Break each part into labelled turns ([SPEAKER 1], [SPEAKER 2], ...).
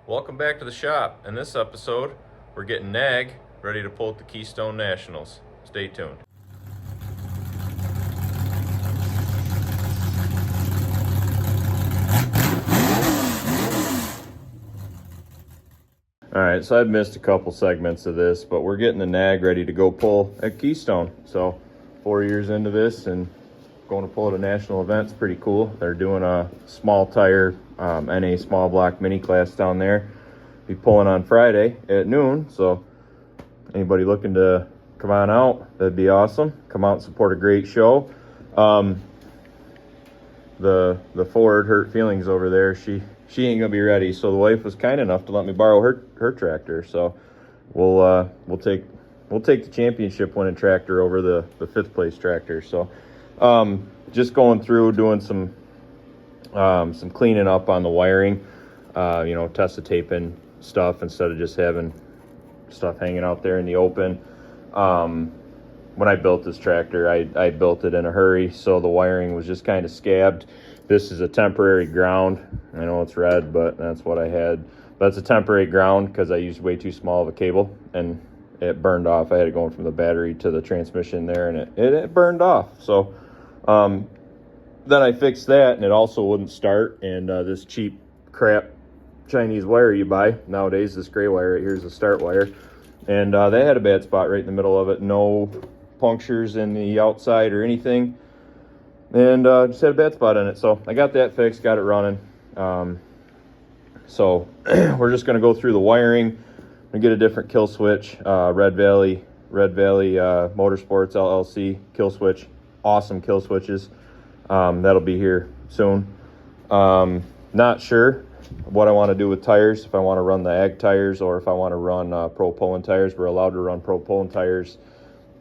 [SPEAKER 1] Welcome back to the shop. In this episode, we're getting Nag ready to pull at the Keystone Nationals. Stay tuned. Alright, so I've missed a couple segments of this, but we're getting the Nag ready to go pull at Keystone. So 4 years into this and going to pull at a national event. It's pretty cool. They're doing a small tire NA small block mini class down there. Be pulling on Friday at noon, so anybody looking to come on out, that'd be awesome. Come out and support a great show. The Ford Hurt Feelings over there, she ain't gonna be ready, so the wife was kind enough to let me borrow her tractor. So we'll take the championship winning tractor over the fifth place tractor. So just going through doing some cleaning up on the wiring, test the taping stuff instead of just having stuff hanging out there in the open. When I built this tractor, I built it in a hurry, so the wiring was just kind of scabbed. This is a temporary ground. I know it's red, but that's what I had. But it's a temporary ground because I used way too small of a cable and it burned off. I had it going from the battery to the transmission there, and it burned off. So then I fixed that, and it also wouldn't start. And this cheap crap Chinese wire you buy nowadays, this gray wire right here is the start wire, and they had a bad spot right in the middle of it. No punctures in the outside or anything, and just had a bad spot in it. So I got that fixed, got it running. So we're just going to go through the wiring and get a different kill switch. Red Valley Motorsports LLC kill switch. Awesome kill switches. That'll be here soon. Not sure what I want to do with tires, if I want to run the ag tires or if I want to run pro Poland tires. We're allowed to run pro Poland tires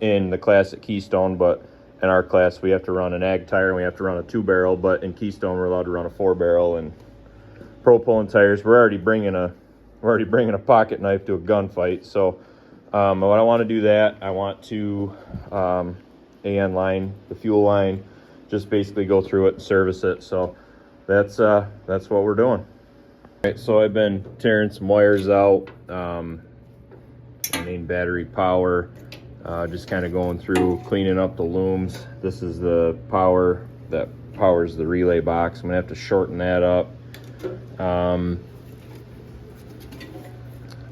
[SPEAKER 1] in the class at Keystone, but in our class we have to run an ag tire and we have to run a 2-barrel, but in Keystone we're allowed to run a 4-barrel. And pro Poland tires, we're already bringing a pocket knife to a gunfight. So when I want to do that, I want to AN line the fuel line, just basically go through it and service it. So that's what we're doing. All right, so I've been tearing some wires out, main battery power, just kind of going through cleaning up the looms. This is the power that powers the relay box. I'm gonna have to shorten that up.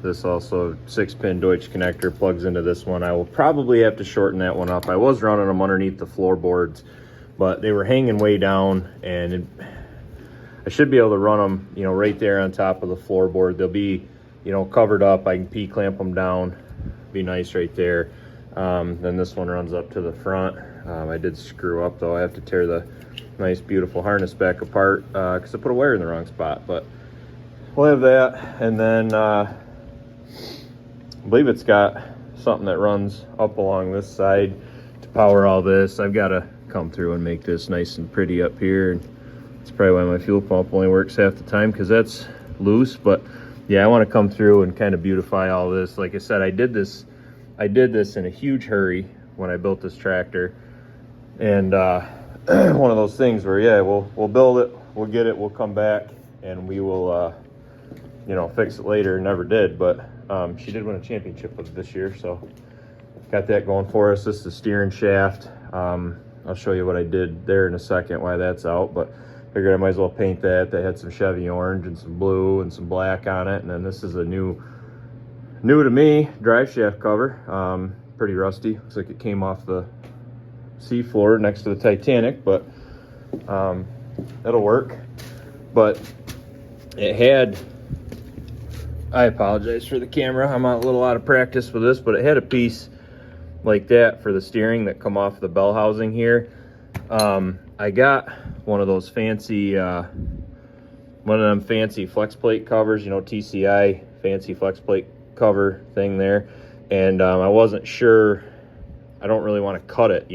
[SPEAKER 1] This also 6-pin Deutsch connector plugs into this one. I will probably have to shorten that one up. I was running them underneath the floorboards, but they were hanging way down, and I should be able to run them, right there on top of the floorboard. They'll be, covered up. I can P-clamp them down. Be nice right there. Then this one runs up to the front. I did screw up, though. I have to tear the nice, beautiful harness back apart because I put a wire in the wrong spot. But we'll have that. And then I believe it's got something that runs up along this side to power all this. I've got to come through and make this nice and pretty up here. And that's probably why my fuel pump only works half the time, because that's loose. But yeah, I want to come through and kind of beautify all this. Like I said, I did this in a huge hurry when I built this tractor, and one of those things where, yeah, we'll build it, we'll get it, we'll come back, and we will fix it later. Never did, but she did win a championship with it this year, so got that going for us. This is the steering shaft. I'll show you what I did there in a second, why that's out, but figured I might as well paint that. They had some Chevy orange and some blue and some black on it, and then this is a new to me drive shaft cover. Pretty rusty. Looks like it came off the seafloor next to the Titanic, but that'll work. But it had, I apologize for the camera, I'm a little out of practice with this, but it had a piece like that for the steering that come off the bell housing here. I got one of those fancy fancy flex plate covers, TCI fancy flex plate cover thing there, and I wasn't sure. I don't really want to cut it,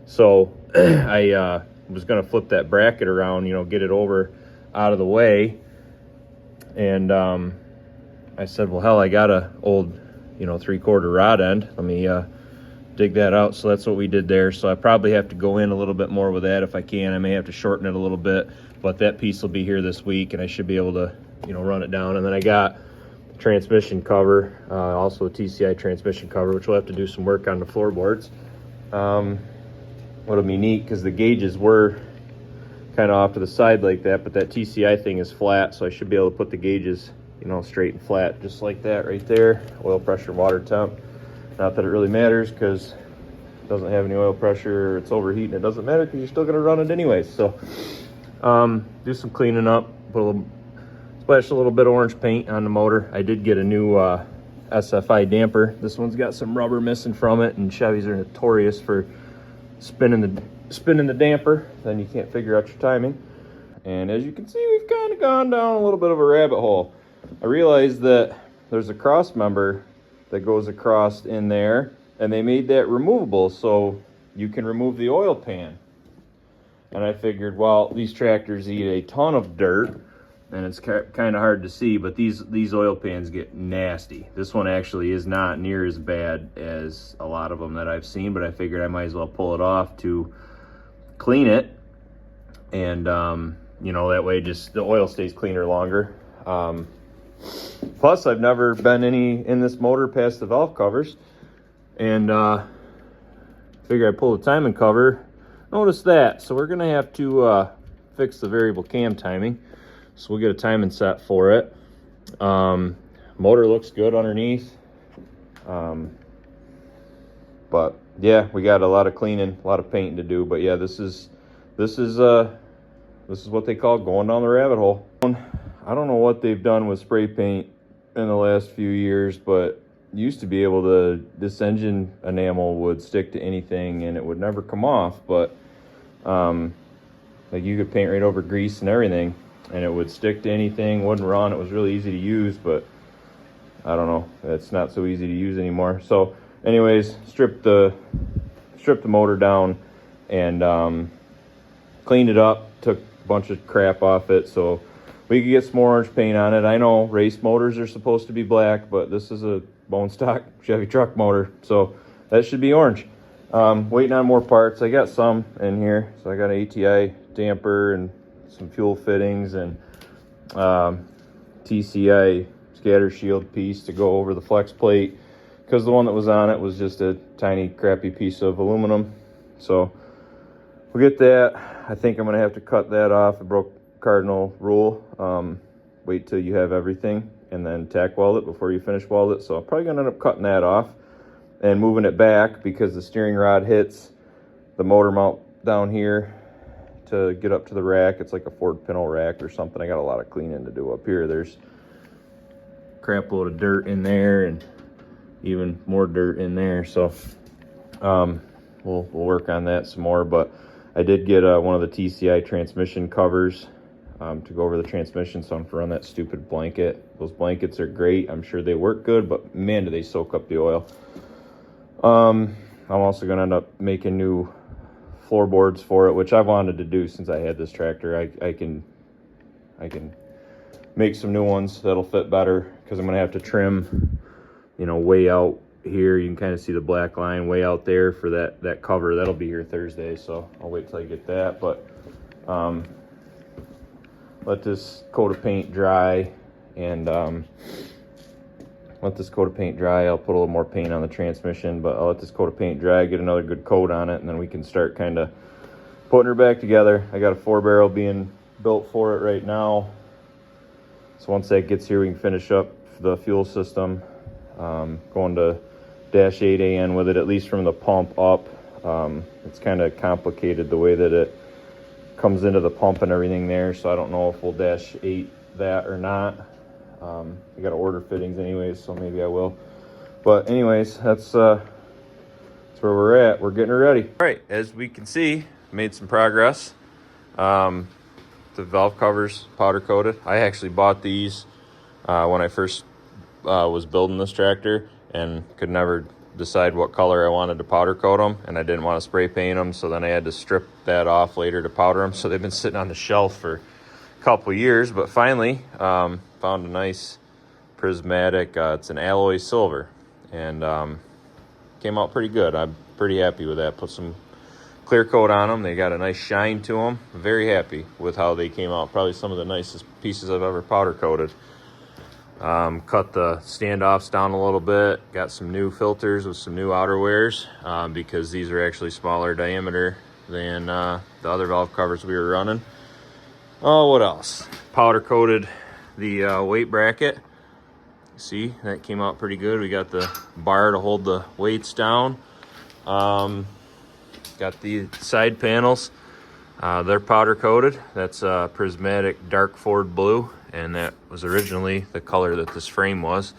[SPEAKER 1] so I was going to flip that bracket around, get it over out of the way, and I said, well, hell, I got a old 3/4 rod end, let me dig that out. So that's what we did there. So I probably have to go in a little bit more with that if I can. I may have to shorten it a little bit, but that piece will be here this week, and I should be able to you know, run it down. And then I got the transmission cover, also a TCI transmission cover, which we'll have to do some work on the floorboards. What'll be neat, because the gauges were kind of off to the side like that, but that TCI thing is flat, so I should be able to put the gauges, you know, straight and flat, just like that right there. Oil pressure, water temp. Not that it really matters, because it doesn't have any oil pressure, it's overheating, it doesn't matter because you're still going to run it anyways. So do some cleaning up, splash a little bit of orange paint on the motor. I did get a new SFI damper. This one's got some rubber missing from it, and Chevys are notorious for spinning the damper, then you can't figure out your timing. And as you can see, we've kind of gone down a little bit of a rabbit hole. I realized that there's a cross member that goes across in there, and they made that removable so you can remove the oil pan. And I figured, well, these tractors eat a ton of dirt, and it's kind of hard to see, but these oil pans get nasty. This one actually is not near as bad as a lot of them that I've seen, but I figured I might as well pull it off to clean it, and you know, that way just the oil stays cleaner longer. Plus, I've never been in this motor past the valve covers, and figure I pull the timing cover, notice that. So we're gonna have to fix the variable cam timing. So we'll get a timing set for it. Motor looks good underneath. But yeah, we got a lot of cleaning, a lot of painting to do. But yeah, this is what they call going down the rabbit hole. I don't know what they've done with spray paint in the last few years, but used to be able to, this engine enamel would stick to anything and it would never come off. But like you could paint right over grease and everything, and it would stick to anything, wouldn't run. It was really easy to use, but I don't know, it's not so easy to use anymore. So anyways, stripped the motor down and cleaned it up, took a bunch of crap off it so we could get some more orange paint on it. I know race motors are supposed to be black, but this is a bone stock Chevy truck motor, so that should be orange. Waiting on more parts. I got some in here, so I got an ATI damper and some fuel fittings and TCI scatter shield piece to go over the flex plate, because the one that was on it was just a tiny crappy piece of aluminum. So we'll get that. I think I'm gonna have to cut that off. I broke cardinal rule. Wait till you have everything and then tack weld it before you finish weld it. So I'm probably gonna end up cutting that off and moving it back, because the steering rod hits the motor mount down here to get up to the rack. It's like a Ford Pinto rack or something. I got a lot of cleaning to do up here. There's crap load of dirt in there and even more dirt in there. So we'll work on that some more. But I did get one of the TCI transmission covers to go over the transmission, so I'm to run that stupid blanket. Those blankets are great. I'm sure they work good, but man, do they soak up the oil. I'm also gonna end up making new floorboards for it, which I've wanted to do since I had this tractor. I can make some new ones that'll fit better, because I'm gonna have to trim, you know, way out here. You can kind of see the black line way out there for that cover. That'll be here Thursday, so I'll wait till I get that. But let this coat of paint dry, and let this coat of paint dry. I'll put a little more paint on the transmission, but I'll let this coat of paint dry, get another good coat on it, and then we can start kind of putting her back together. I got a 4-barrel being built for it right now, so once that gets here, we can finish up the fuel system. Going to dash 8 AN with it, at least from the pump up. It's kind of complicated the way that it comes into the pump and everything there, so I don't know if we'll dash 8 that or not. I got to order fittings anyways, so maybe I will. But anyways, that's where we're at. We're getting her ready. All right, as we can see, made some progress. The valve covers powder coated. I actually bought these when I first was building this tractor, and could never decide what color I wanted to powder coat them, and I didn't want to spray paint them, so then I had to strip that off later to powder them. So they've been sitting on the shelf for a couple years, but finally found a nice prismatic, it's an alloy silver, and came out pretty good. I'm pretty happy with that. Put some clear coat on them. They got a nice shine to them. Very happy with how they came out. Probably some of the nicest pieces I've ever powder coated. Cut the standoffs down a little bit. Got some new filters with some new outer wears because these are actually smaller diameter than the other valve covers we were running. Oh, what else? Powder coated the weight bracket. See, that came out pretty good. We got the bar to hold the weights down. Got the side panels. They're powder coated. That's prismatic dark Ford blue, and that was originally the color that this frame was.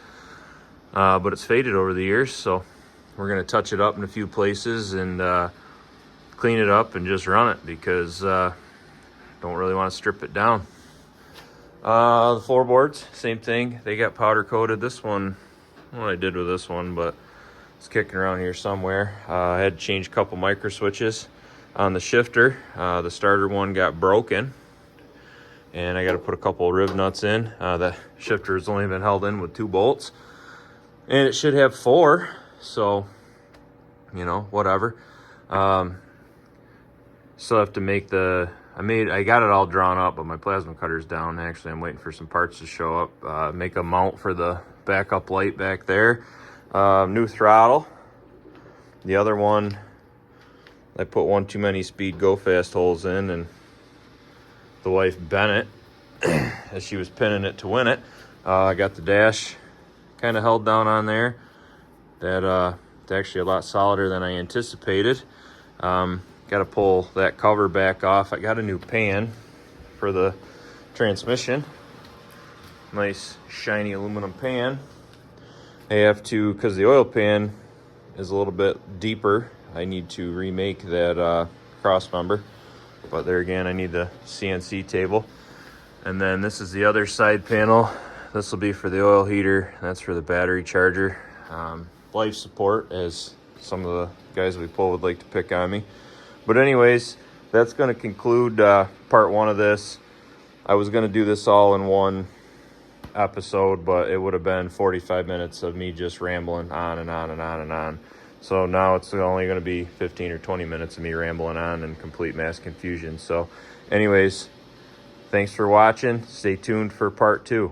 [SPEAKER 1] But it's faded over the years, so we're gonna touch it up in a few places and clean it up and just run it because don't really want to strip it down. The floorboards, same thing. They got powder coated. This one, I don't know what I did with this one, but it's kicking around here somewhere. I had to change a couple micro switches on the shifter. The starter one got broken, and I got to put a couple of rib nuts in. The shifter has only been held in with 2 bolts, and it should have 4, so you know, whatever. Still have to make the I got it all drawn up, but my plasma cutter's down. Actually, I'm waiting for some parts to show up. Make a mount for the backup light back there. New throttle. The other one, I put one too many speed go fast holes in, and the wife bent it as she was pinning it to win it. I got the dash kind of held down on there. It's actually a lot solider than I anticipated. Got to pull that cover back off. I got a new pan for the transmission. Nice shiny aluminum pan. I have to, because the oil pan is a little bit deeper, I need to remake that cross member. But there again, I need the CNC table. And then this is the other side panel. This will be for the oil heater. That's for the battery charger. Life support, as some of the guys we pull would like to pick on me. But anyways, that's going to conclude part 1 of this. I was going to do this all in one episode, but it would have been 45 minutes of me just rambling on and on and on and on. So now it's only going to be 15 or 20 minutes of me rambling on and complete mass confusion. So anyways, thanks for watching. Stay tuned for part 2.